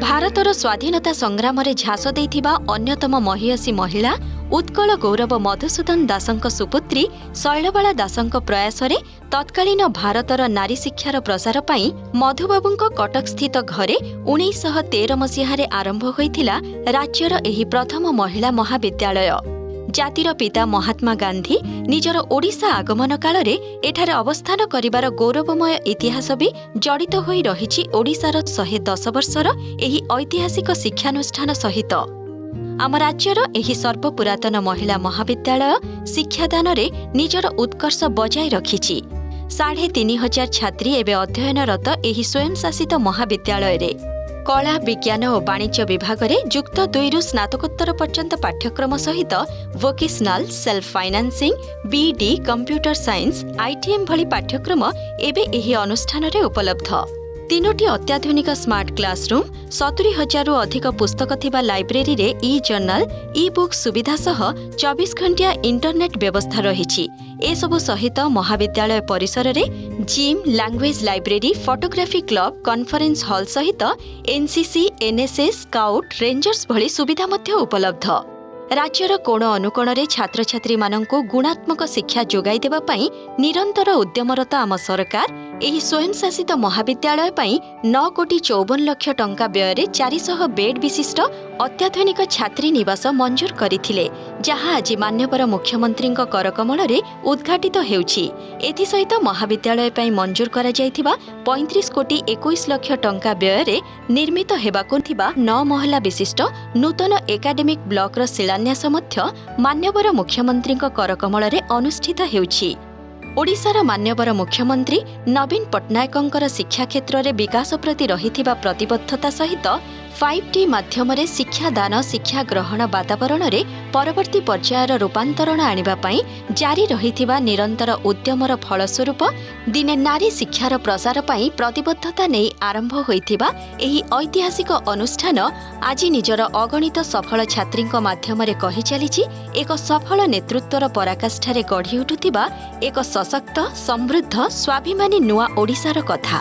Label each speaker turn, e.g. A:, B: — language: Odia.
A: ଭାରତର ସ୍ୱାଧୀନତା ସଂଗ୍ରାମରେ ଝାସ ଦେଇଥିବା ଅନ୍ୟତମ ମହିୟସୀ ମହିଳା ଉତ୍କଳ ଗୌରବ ମଧୁସୂଦନ ଦାସଙ୍କ ସୁପୁତ୍ରୀ ଶୈଳବାଳା ଦାସଙ୍କ ପ୍ରୟାସରେ ତତ୍କାଳୀନ ଭାରତର ନାରୀ ଶିକ୍ଷାର ପ୍ରସାର ପାଇଁ ମଧୁବାବୁଙ୍କ କଟକସ୍ଥିତ ଘରେ 1913 ମସିହାରେ ଆରମ୍ଭ ହୋଇଥିଲା ରାଜ୍ୟର ଏହି ପ୍ରଥମ ମହିଳା ମହାବିଦ୍ୟାଳୟ। ଜାତିର ପିତା ମହାତ୍ମା ଗାନ୍ଧୀ ନିଜର ଓଡ଼ିଶା ଆଗମନ କାଳରେ ଏଠାରେ ଅବସ୍ଥାନ କରିବାର ଗୌରବମୟ ଇତିହାସ ବି ଜଡ଼ିତ ହୋଇ ରହିଛି ଓଡ଼ିଶାର 110 ବର୍ଷର ଏହି ଐତିହାସିକ ଶିକ୍ଷାନୁଷ୍ଠାନ ସହିତ। ଆମ ରାଜ୍ୟର ଏହି ସର୍ବପୁରାତନ ମହିଳା ମହାବିଦ୍ୟାଳୟ ଶିକ୍ଷାଦାନରେ ନିଜର ଉତ୍କର୍ଷ ବଜାୟ ରଖିଛି। 3500 ଛାତ୍ରୀ ଏବେ ଅଧ୍ୟୟନରତ ଏହି ସ୍ୱୟଂଶାସିତ ମହାବିଦ୍ୟାଳୟରେ କଳା ବିଜ୍ଞାନ ଓ ବାଣିଜ୍ୟ ବିଭାଗରେ ଯୁକ୍ତ 2ରୁ ସ୍ନାତକୋତ୍ତର ପର୍ଯ୍ୟନ୍ତ ପାଠ୍ୟକ୍ରମ ସହିତ vocational, self financing, BEd, computer science, ITM ଭଳି ପାଠ୍ୟକ୍ରମ ଏବେ ଏହି ଅନୁଷ୍ଠାନରେ ଉପଲବ୍ଧ। 3ଟି ଅତ୍ୟାଧୁନିକ ସ୍ମାର୍ଟ କ୍ଲାସରୁମ୍, 70,000ରୁ ଅଧିକ ପୁସ୍ତକ ଥିବା ଲାଇବ୍ରେରୀରେ ଇ-ଜର୍ନାଲ, ଇ-ବୁକ୍ ସୁବିଧା ସହ 24 ଘଣ୍ଟିଆ ଇଣ୍ଟରନେଟ୍ ବ୍ୟବସ୍ଥା ରହିଛି। ଏସବୁ ସହିତ ମହାବିଦ୍ୟାଳୟ ପରିସରରେ gym, language library, photography club, conference hall ସହିତ ଏନ୍ସିସି, ଏନ୍ଏସ୍ଏସ୍, ସ୍କାଉଟ୍, ରେଞ୍ଜର୍ସ ଭଳି ସୁବିଧା ମଧ୍ୟ ଉପଲବ୍ଧ। ରାଜ୍ୟର କୋଣ ଅନୁକୋଣରେ ଛାତ୍ରଛାତ୍ରୀମାନଙ୍କୁ ଗୁଣାତ୍ମକ ଶିକ୍ଷା ଯୋଗାଇ ଦେବା ପାଇଁ ନିରନ୍ତର ଉଦ୍ୟମରତ ଆମ ସରକାର ଏହି ସ୍ୱୟଂଶାସିତ ମହାବିଦ୍ୟାଳୟ ପାଇଁ 9,54,00,000 ଟଙ୍କା ବ୍ୟୟରେ 400 ବେଡ୍ ବିଶିଷ୍ଟ ଅତ୍ୟାଧୁନିକ ଛାତ୍ରୀ ନିବାସ ମଞ୍ଜୁର କରିଥିଲେ, ଯାହା ଆଜି ମାନ୍ୟବର ମୁଖ୍ୟମନ୍ତ୍ରୀଙ୍କ କରକମଳରେ ଉଦ୍ଘାଟିତ ହେଉଛି। ଏଥିସହିତ ମହାବିଦ୍ୟାଳୟ ପାଇଁ ମଞ୍ଜୁର କରାଯାଇଥିବା 35,21,00,000 ଟଙ୍କା ବ୍ୟୟରେ ନିର୍ମିତ ହେବାକୁ ଥିବା 9 ମହଲା ବିଶିଷ୍ଟ ନୂତନ ଏକାଡେମିକ୍ ବ୍ଲକର ଶିଳାନ୍ୟାସ ମଧ୍ୟ ମାନ୍ୟବର ମୁଖ୍ୟମନ୍ତ୍ରୀଙ୍କ କରକମଳରେ ଅନୁଷ୍ଠିତ ହେଉଛି। ଓଡ଼ିଶାର ମାନ୍ୟବର ମୁଖ୍ୟମନ୍ତ୍ରୀ ନବୀନ ପଟ୍ଟନାୟକଙ୍କର ଶିକ୍ଷା କ୍ଷେତ୍ରରେ ବିକାଶ ପ୍ରତି ରହିଥିବା ପ୍ରତିବଦ୍ଧତା ସହିତ 5T ମାଧ୍ୟମରେ ଶିକ୍ଷାଦାନ, ଶିକ୍ଷା ଗ୍ରହଣ ବାତାବରଣରେ ପରବର୍ତ୍ତୀ ପର୍ଯ୍ୟାୟର ରୂପାନ୍ତରଣ ଆଣିବା ପାଇଁ ଜାରି ରହିଥିବା ନିରନ୍ତର ଉଦ୍ୟମର ଫଳସ୍ୱରୂପ ଦିନେ ନାରୀ ଶିକ୍ଷାର ପ୍ରସାର ପାଇଁ ପ୍ରତିବଦ୍ଧତା ନେଇ ଆରମ୍ଭ ହୋଇଥିବା ଏହି ଐତିହାସିକ ଅନୁଷ୍ଠାନ ଆଜି ନିଜର ଅଗଣିତ ସଫଳ ଛାତ୍ରୀଙ୍କ ମାଧ୍ୟମରେ କହି ଚାଲିଛି ଏକ ସଫଳ ନେତୃତ୍ୱର ପରାକାଷ୍ଠାରେ ଗଢ଼ି ଉଠୁଥିବା ଏକ ସଶକ୍ତ, ସମୃଦ୍ଧ, ସ୍ୱାଭିମାନୀ ନୂଆ ଓଡ଼ିଶାର କଥା।